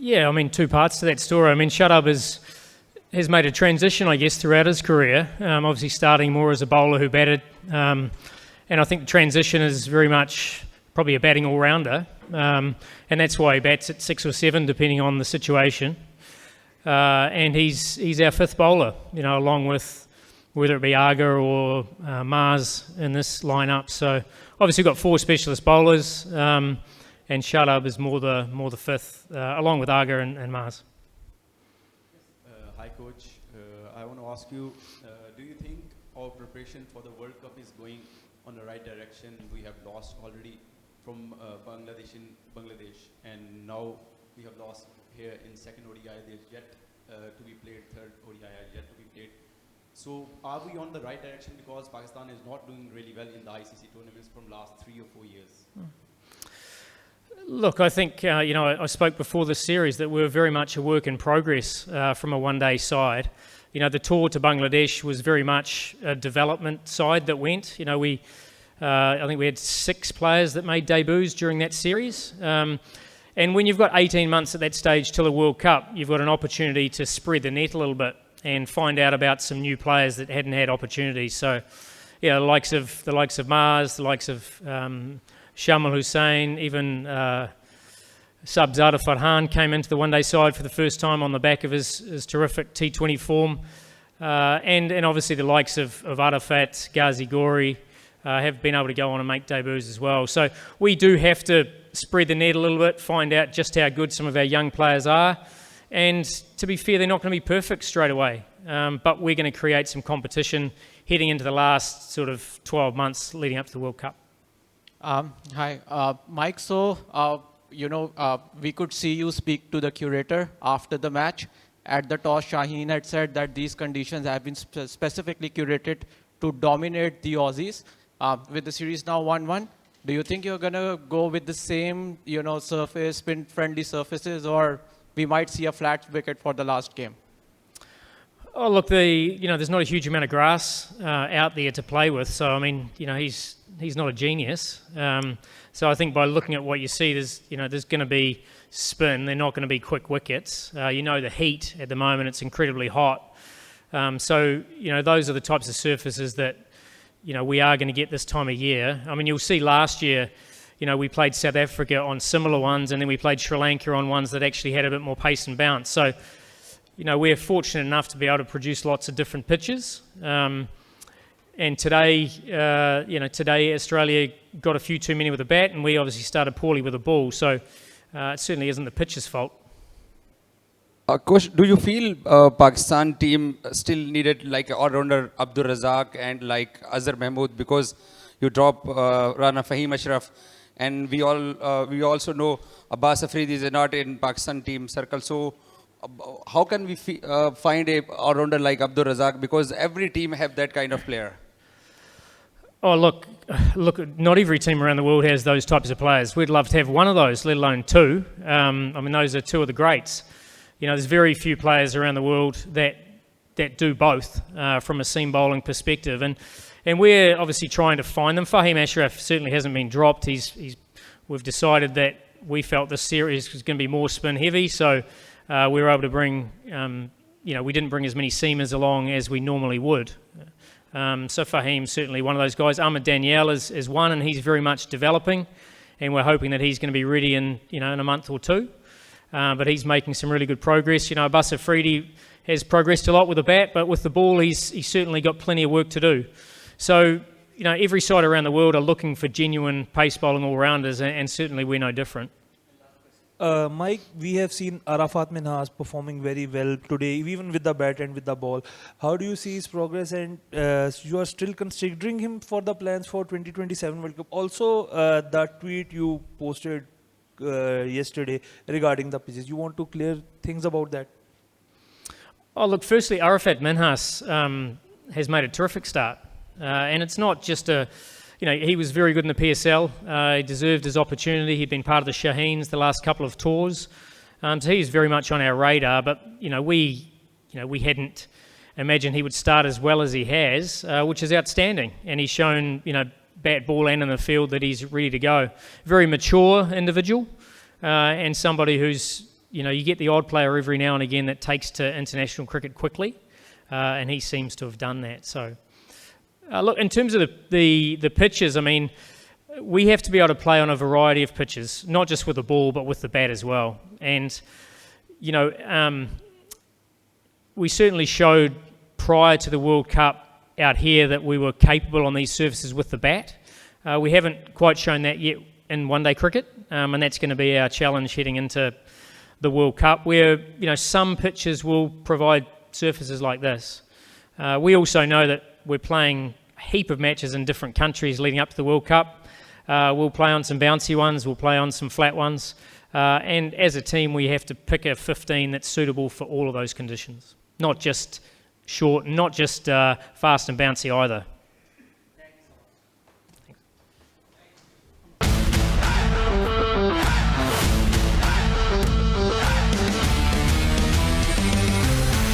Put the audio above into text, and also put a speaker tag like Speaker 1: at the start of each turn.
Speaker 1: Yeah, I mean, two parts to that story. I mean, Shadab has made a transition, I guess, throughout his career, obviously starting more as a bowler who batted, and I think the transition is very much probably a batting all-rounder, and that's why he bats at 6 or 7, depending on the situation. And he's our fifth bowler, along with whether it be Aga or Mars in this lineup. So obviously we've got 4 specialist bowlers, and Shadab is more the fifth, along with Aga and Mars.
Speaker 2: Hi, Coach. I want to ask you, do you think our preparation for the World Cup is going on the right direction? We have lost already from Bangladesh, and now we have lost here in second ODI. There's yet to be played, third ODI is yet to be played. So are we on the right direction, because Pakistan is not doing really well in the ICC tournaments from last 3 or 4 years?
Speaker 1: Look, I think, I spoke before this series that we're very much a work in progress from a one-day side. The tour to Bangladesh was very much a development side that went. I think we had 6 players that made debuts during that series. And when you've got 18 months at that stage till the World Cup, you've got an opportunity to spread the net a little bit and find out about some new players that hadn't had opportunities. So, the likes of Mars, the likes of Shamal Hussain, even Sabzada Farhan came into the one-day side for the first time on the back of his terrific T20 form. And obviously the likes of Arafat, Ghazi Gori have been able to go on and make debuts as well. So we do have to spread the net a little bit, find out just how good some of our young players are. And to be fair, they're not going to be perfect straight away. But we're going to create some competition heading into the last sort of 12 months leading up to the World Cup.
Speaker 3: Hi, Mike. So, we could see you speak to the curator after the match. At the toss, Shaheen had said that these conditions have been specifically curated to dominate the Aussies. With the series now 1-1, do you think you're going to go with the same, surface, spin-friendly surfaces, or we might see a flat wicket for the last game?
Speaker 1: Oh, look, there's not a huge amount of grass out there to play with. So, I mean, he's not a genius. So I think by looking at what you see, there's going to be spin. They're not going to be quick wickets. The heat at the moment, it's incredibly hot. So, those are the types of surfaces that, we are going to get this time of year. I mean, you'll see last year, we played South Africa on similar ones, and then we played Sri Lanka on ones that actually had a bit more pace and bounce. So, we're fortunate enough to be able to produce lots of different pitches. And today, Australia got a few too many with a bat, and we obviously started poorly with a ball. So it certainly isn't the pitcher's fault.
Speaker 4: Coach, do you feel Pakistan team still needed like all-rounder Abdur Razak and like Azhar Mahmood, because you drop Rana Fahim Ashraf, and we also know Abbas Afridi is not in Pakistan team circle. So how can we find a all-rounder like Abdur Razak, because every team have that kind of player?
Speaker 1: Oh, look, not every team around the world has those types of players. We'd love to have one of those, let alone 2. I mean, those are 2 of the greats. There's very few players around the world that do both from a seam bowling perspective. And we're obviously trying to find them. Fahim Ashraf certainly hasn't been dropped. We've decided that we felt this series was going to be more spin heavy, so we were able to bring, we didn't bring as many seamers along as we normally would. So Fahim's certainly one of those guys. Ahmed Danielle is one, and he's very much developing, and we're hoping that he's going to be ready in a month or 2. But he's making some really good progress. Abbas Afridi has progressed a lot with the bat, but with the ball, he's certainly got plenty of work to do. So, every side around the world are looking for genuine pace bowling all-rounders, and certainly we're no different.
Speaker 5: Mike, we have seen Arafat Minhas performing very well today, even with the bat and with the ball. How do you see his progress, and you are still considering him for the plans for 2027 World Cup? Also, that tweet you posted yesterday regarding the pitches, you want to clear things about that?
Speaker 1: Oh, look, firstly, Arafat Minhas has made a terrific start. And it's not just he was very good in the PSL. He deserved his opportunity. He'd been part of the Shaheens the last couple of tours. So he's very much on our radar. But, we hadn't imagined he would start as well as he has, which is outstanding. And he's shown, bat, ball, and in the field that he's ready to go. Very mature individual, and somebody who's, you know, you get the odd player every now and again that takes to international cricket quickly, and he seems to have done that. So, look, in terms of the pitches, I mean, we have to be able to play on a variety of pitches, not just with the ball, but with the bat as well. And, you know, we certainly showed prior to the World Cup out here that we were capable on these surfaces with the bat. We haven't quite shown that yet in one-day cricket, and that's going to be our challenge heading into the World Cup, where, you know, some pitches will provide surfaces like this. We also know that we're playing a heap of matches in different countries leading up to the World Cup. We'll play on some bouncy ones, we'll play on some flat ones, and as a team we have to pick a 15 that's suitable for all of those conditions, not just short, not just fast and bouncy either.